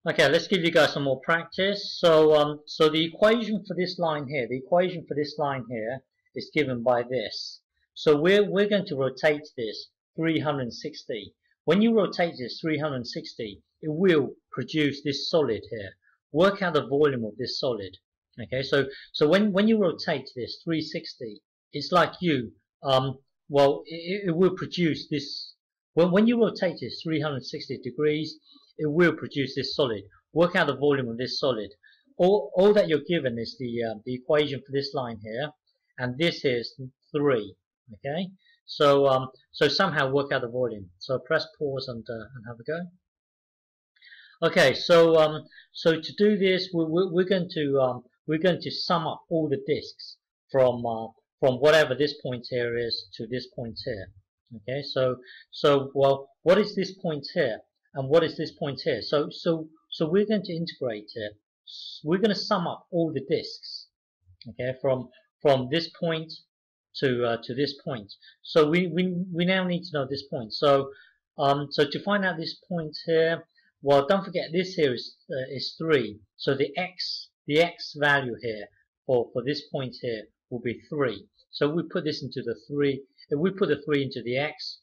Okay, let's give you guys some more practice. So the equation for this line here, is given by this. So we're going to rotate this 360. When you rotate this 360, it will produce this solid here. Work out the volume of this solid. Okay, so when you rotate this 360, it's like it will produce this. When you rotate this 360 degrees, it will produce this solid. Work out the volume of this solid. All that you're given is the equation for this line here, and this is 3. Okay, so somehow work out the volume. So press pause and have a go. Okay, so to do this, we're going to sum up all the disks from whatever this point here is to this point here. Okay, well, what is this point here, and what is this point here? So we're going to integrate it. We're going to sum up all the disks. Okay, from this point to this point. So we now need to know this point. So to find out this point here, well, don't forget this here is 3. So the x value here for this point here will be 3. So we put this into the 3. If we put the 3 into the x,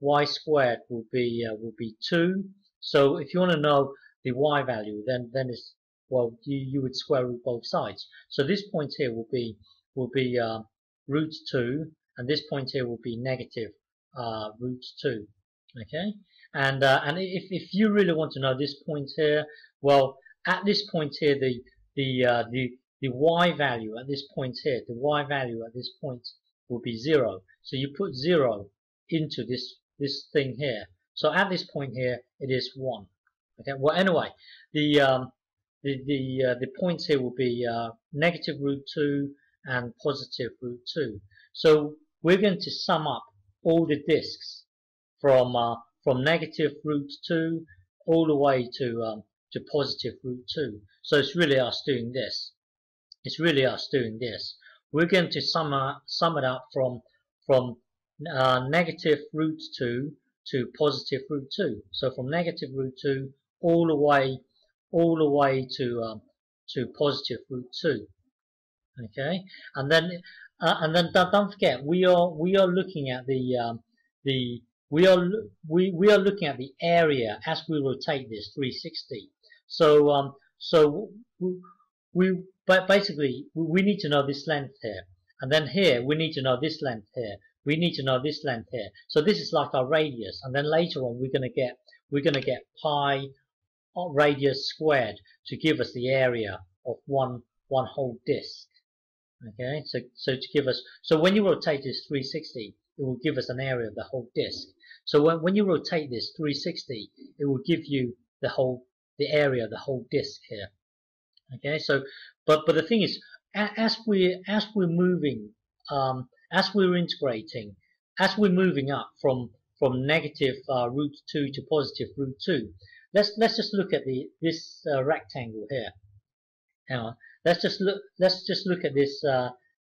y squared will be 2. So if you want to know the y value, then it's, well, you would square root both sides. So this point here will be root 2, and this point here will be negative root 2. Okay, and if you really want to know this point here, well, at this point here, the y value at this point here, will be 0. So you put 0 into this thing here. So at this point here, it is 1. Okay. Well, anyway, the points here will be negative root 2 and positive root 2. So we're going to sum up all the disks from negative root 2 all the way to positive root 2. So it's really us doing this. We're going to sum it up from negative root 2 to positive root 2. So from negative root 2 all the way to positive root 2. Okay, and then don't forget, we are looking at we are looking at the area as we rotate this 360. So but basically we need to know this length here, and then here we need to know this length here. We need to know this length here. So this is like our radius, and then later on we're going to get pi radius squared to give us the area of one whole disk. Okay, so to give us, so when you rotate this 360, it will give us an area of the whole disk. So when you rotate this 360, it will give you the area of the whole disk here. Okay, so but the thing is, as we're moving, as we're integrating, as we're moving up from negative root 2 to positive root 2, let's just look at this rectangle here. Hang on. Let's just look at this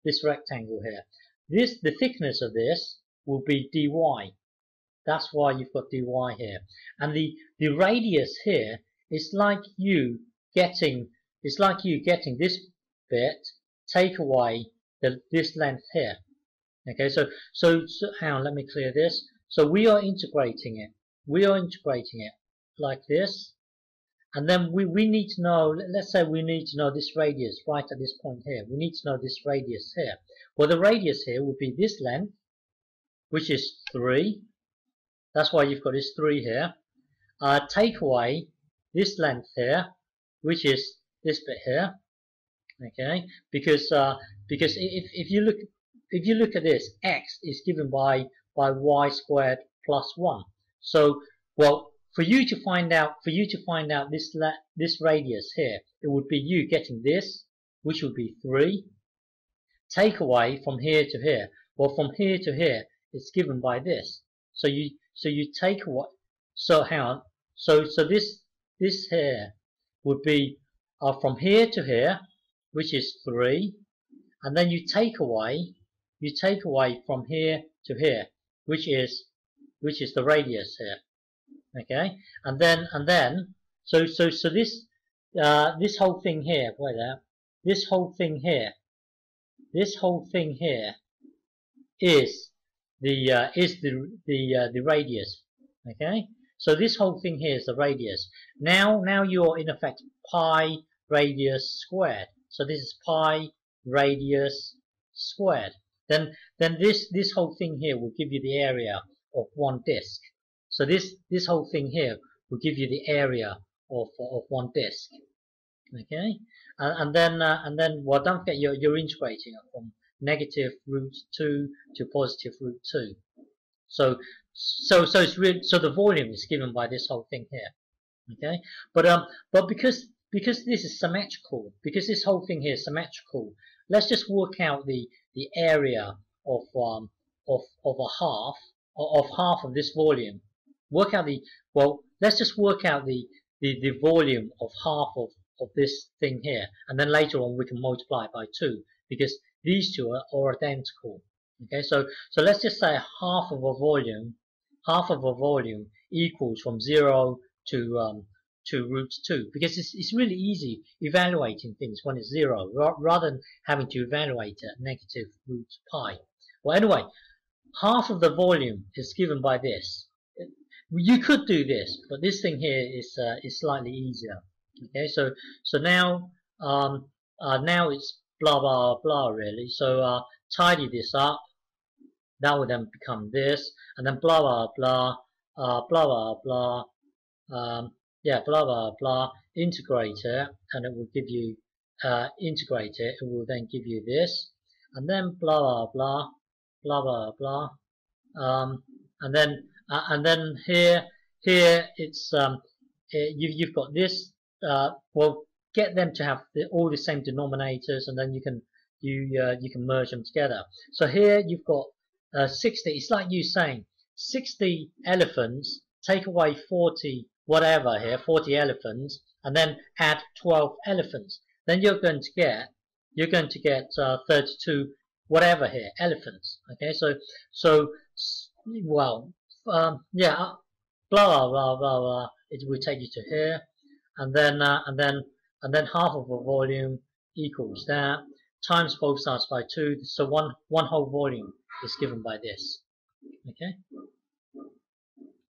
this rectangle here. The thickness of this will be dy. That's why you've got dy here. And the radius here is like you getting this bit, take away this length here. Okay, so hang on, let me clear this. So we are integrating it. Like this. And then we need to know, let's say we need to know this radius right at this point here. We need to know this radius here. Well, the radius here will be this length, which is 3. That's why you've got this 3 here. Take away this length here, which is this bit here. Okay, because if you look at this, x is given by y squared plus 1. So, well, for you to find out this radius here, it would be you getting this, which would be 3. Take away from here to here. Well, from here to here, it's given by this. So you take away. So hang on. So this here would be from here to here, which is 3, and then you take away from here to here, which is the radius here. Okay, and then so this this whole thing here, wait there, this whole thing here is the radius. Okay, so this whole thing here is the radius. Now you're in effect pi radius squared. So this is pi radius squared. Then this whole thing here will give you the area of one disk. So this whole thing here will give you the area of one disk. Okay, and then well, don't forget you're integrating it from negative root 2 to positive root 2. So it's really, so the volume is given by this whole thing here. Okay, but because this is symmetrical, because this whole thing here is symmetrical, let's just work out the area of half of this volume. Work out let's just work out the volume of half of this thing here, and then later on we can multiply it by 2 because these two are identical. Okay, so let's just say half of a volume equals from 0 to root 2, because it's really easy evaluating things when it's 0 rather than having to evaluate it at negative root pi. Well, anyway, half of the volume is given by this. You could do this, but this thing here is slightly easier. Okay, so now now it's blah blah blah really. So tidy this up. That would then become this, and then blah blah blah, blah blah blah, yeah, blah blah blah. Integrate it, and it will give you integrate it. It will then give you this, and then blah blah blah, blah blah blah, and then here it's you've got this. Well, get them to have all the same denominators, and then you can merge them together. So here you've got 60. It's like you saying 60 elephants, take away 40 whatever here, 40 elephants, and then add 12 elephants. Then you're going to get 32 whatever here, elephants. Okay, so well, yeah, blah blah blah blah. It will take you to here, and then half of a volume equals that times both sides by 2. So one whole volume is given by this. Okay.